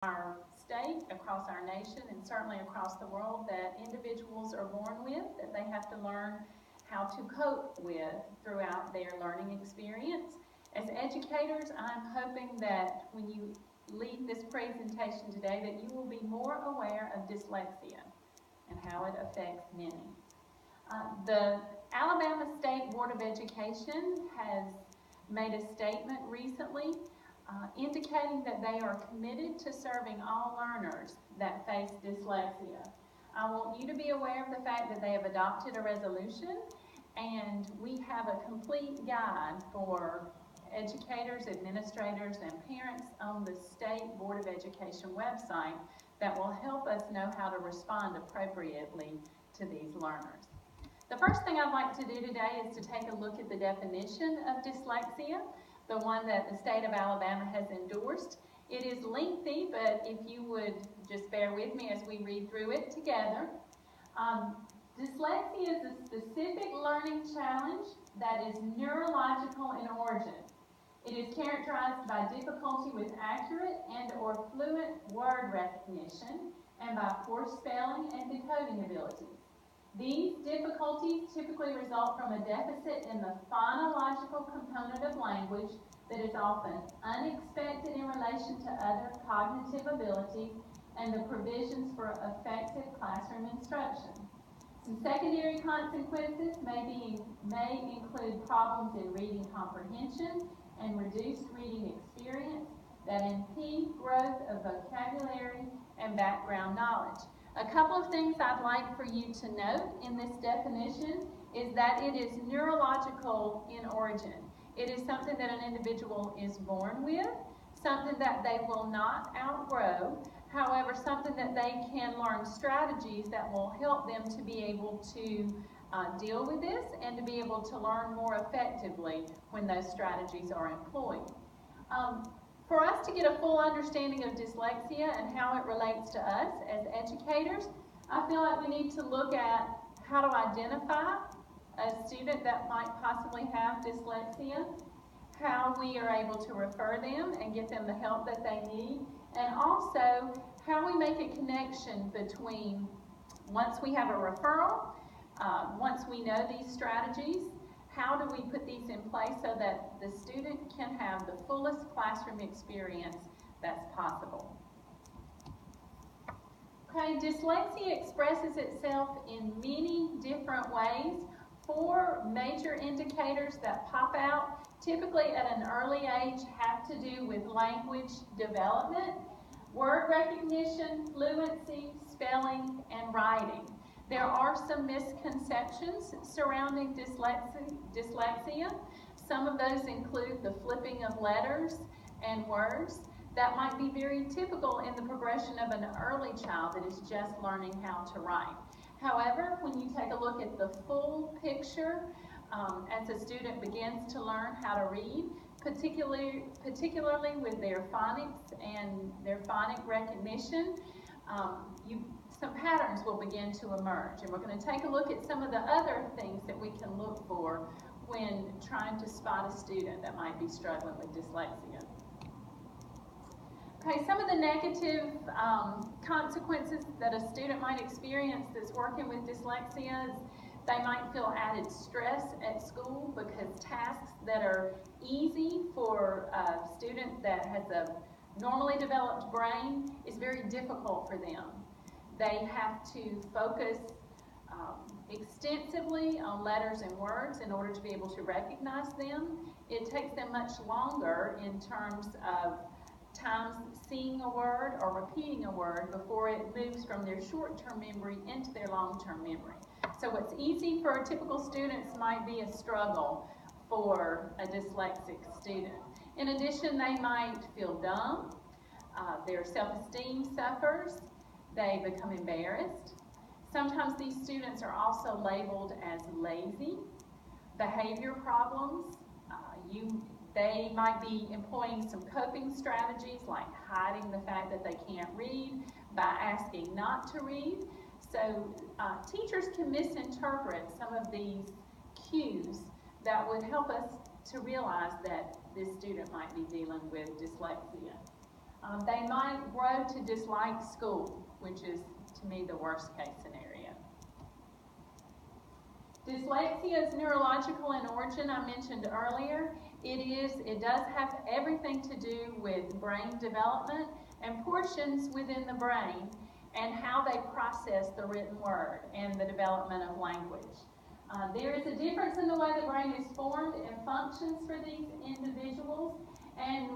our state, across our nation, and certainly across the world that individuals are born with, that they have to learn how to cope with throughout their learning experience. As educators, I'm hoping that when you leave this presentation today that you will be more aware of dyslexia and how it affects many. The Alabama State Board of Education has made a statement recently indicating that they are committed to serving all learners that face dyslexia. I want you to be aware of the fact that they have adopted a resolution, and we have a complete guide for educators, administrators, and parents on the State Board of Education website that will help us know how to respond appropriately to these learners. The first thing I'd like to do today is to take a look at the definition of dyslexia, the one that the state of Alabama has endorsed. It is lengthy, but if you would just bear with me as we read through it together. Dyslexia is a specific learning challenge that is neurological in origin. It is characterized by difficulty with accurate and or fluent word recognition and by poor spelling and decoding abilities. These difficulties typically result from a deficit in the phonological component of language that is often unexpected in relation to other cognitive abilities and the provisions for effective classroom instruction. Some secondary consequences may include problems in reading comprehension and reduced reading experience that impede growth of vocabulary and background knowledge. A couple of things I'd like for you to note in this definition is that it is neurological in origin. It is something that an individual is born with, something that they will not outgrow, however, something that they can learn strategies that will help them to be able to deal with this and to be able to learn more effectively when those strategies are employed. For us to get a full understanding of dyslexia and how it relates to us as educators, I feel like we need to look at how to identify a student that might possibly have dyslexia, how we are able to refer them and get them the help that they need, and also how we make a connection between once we have a referral, once we know these strategies, how do we put these in place so that the student can have the fullest classroom experience that's possible? Okay, dyslexia expresses itself in many different ways. 4 major indicators that pop out, typically at an early age, have to do with language development, word recognition, fluency, spelling, and writing. There are some misconceptions surrounding dyslexia. Some of those include the flipping of letters and words. That might be very typical in the progression of an early child that is just learning how to write. However, when you take a look at the full picture, as a student begins to learn how to read, particularly with their phonics and their phonic recognition, some patterns will begin to emerge. And we're going to take a look at some of the other things that we can look for when trying to spot a student that might be struggling with dyslexia. Okay, some of the negative consequences that a student might experience that's working with dyslexia is they might feel added stress at school because tasks that are easy for a student that has a normally developed brain is very difficult for them. They have to focus extensively on letters and words in order to be able to recognize them. It takes them much longer in terms of times seeing a word or repeating a word before it moves from their short-term memory into their long-term memory. So what's easy for typical students might be a struggle for a dyslexic student. In addition, they might feel dumb, their self-esteem suffers, they become embarrassed. Sometimes these students are also labeled as lazy. Behavior problems, they might be employing some coping strategies like hiding the fact that they can't read by asking not to read. So teachers can misinterpret some of these cues that would help us to realize that this student might be dealing with dyslexia. They might grow to dislike school, which is, to me, the worst case scenario. Dyslexia is neurological in origin, I mentioned earlier. It does have everything to do with brain development and portions within the brain and how they process the written word and the development of language. There is a difference in the way the brain is formed and functions for these individuals, and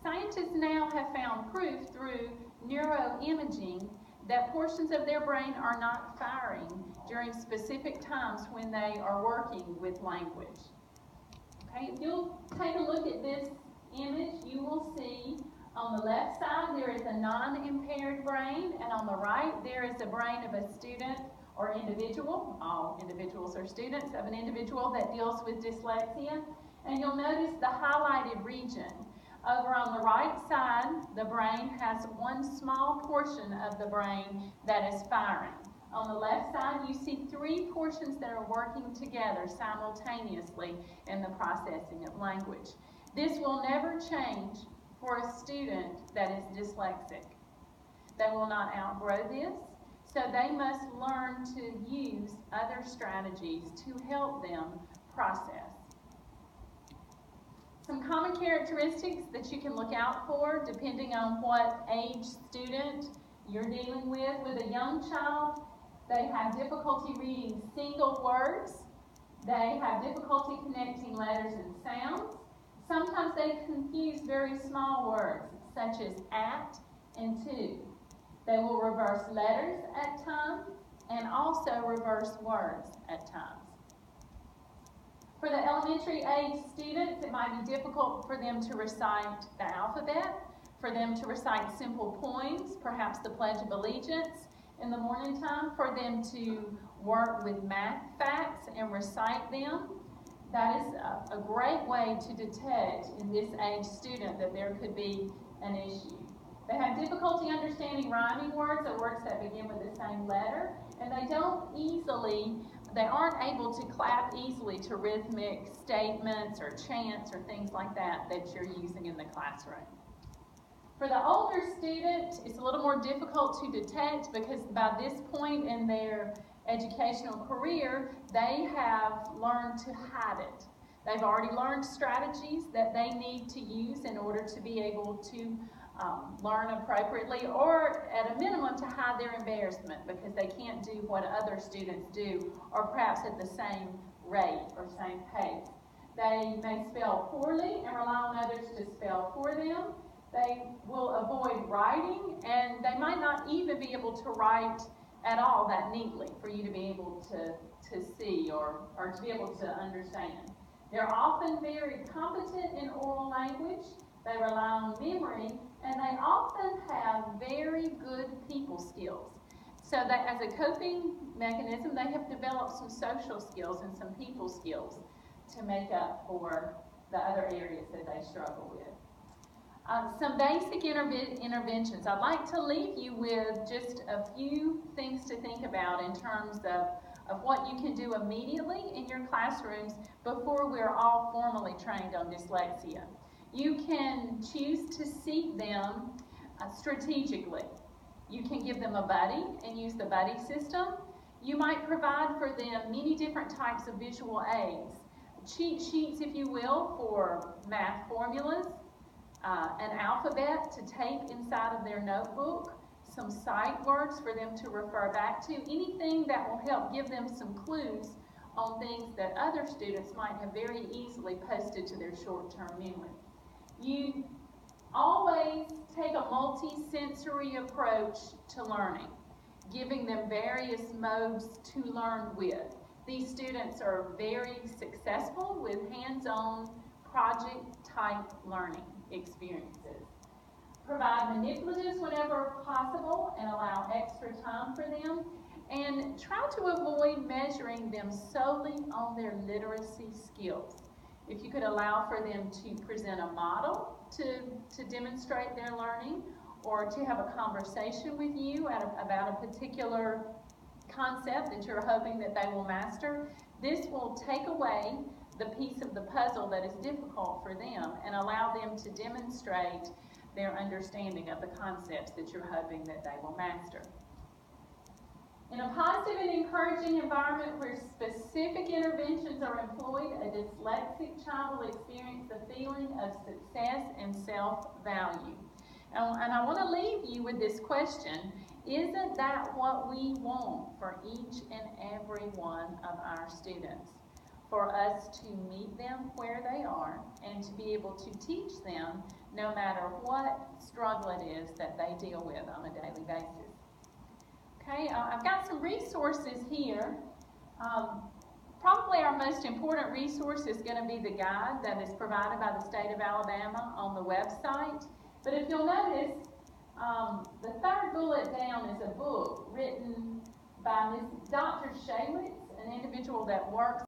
scientists now have found proof through neuroimaging that portions of their brain are not firing during specific times when they are working with language. Okay, if you'll take a look at this image, you will see on the left side there is a non-impaired brain, and on the right there is a brain of a student or individual, all individuals are students, of an individual that deals with dyslexia. And you'll notice the highlighted region. Over on the right side, the brain has one small portion of the brain that is firing. On the left side, you see three portions that are working together simultaneously in the processing of language. This will never change for a student that is dyslexic. They will not outgrow this, so they must learn to use other strategies to help them process. Some common characteristics that you can look out for depending on what age student you're dealing with. With a young child, they have difficulty reading single words. They have difficulty connecting letters and sounds. Sometimes they confuse very small words, such as at and to. They will reverse letters at times and also reverse words at times. For the elementary age students, it might be difficult for them to recite the alphabet, for them to recite simple poems, perhaps the Pledge of Allegiance in the morning time, for them to work with math facts and recite them. That is a great way to detect in this age student that there could be an issue. They have difficulty understanding rhyming words or words that begin with the same letter, and they aren't able to clap easily to rhythmic statements or chants or things like that that you're using in the classroom. For the older student, it's a little more difficult to detect because by this point in their educational career, they have learned to hide it. They've already learned strategies that they need to use in order to be able to learn appropriately, or at a minimum to hide their embarrassment because they can't do what other students do, or perhaps at the same rate or same pace. They may spell poorly and rely on others to spell for them. They will avoid writing, and they might not even be able to write at all that neatly for you to be able to see or to be able to understand. They're often very competent in oral language. They rely on memory, and they often have very good people skills. So that as a coping mechanism, they have developed some social skills and some people skills to make up for the other areas that they struggle with. Some basic interventions. I'd like to leave you with just a few things to think about in terms of what you can do immediately in your classrooms before we're all formally trained on dyslexia. You can choose to seek them strategically. You can give them a buddy and use the buddy system. You might provide for them many different types of visual aids. Cheat sheets, if you will, for math formulas, an alphabet to take inside of their notebook, some sight words for them to refer back to, anything that will help give them some clues on things that other students might have very easily posted to their short-term memory. You always take a multi-sensory approach to learning, giving them various modes to learn with. These students are very successful with hands-on project-type learning experiences. Provide manipulatives whenever possible and allow extra time for them. And try to avoid measuring them solely on their literacy skills. If you could allow for them to present a model to demonstrate their learning, or to have a conversation with you about a particular concept that you're hoping that they will master, this will take away the piece of the puzzle that is difficult for them and allow them to demonstrate their understanding of the concepts that you're hoping that they will master. In a positive and encouraging environment where specific interventions are employed, a dyslexic child will experience the feeling of success and self-value. And I want to leave you with this question: isn't that what we want for each and every one of our students? For us to meet them where they are and to be able to teach them no matter what struggle it is that they deal with on a daily basis. Okay, I've got some resources here. Probably our most important resource is going to be the guide that is provided by the state of Alabama on the website. But if you'll notice, the third bullet down is a book written by Dr. Shaywitz, an individual that works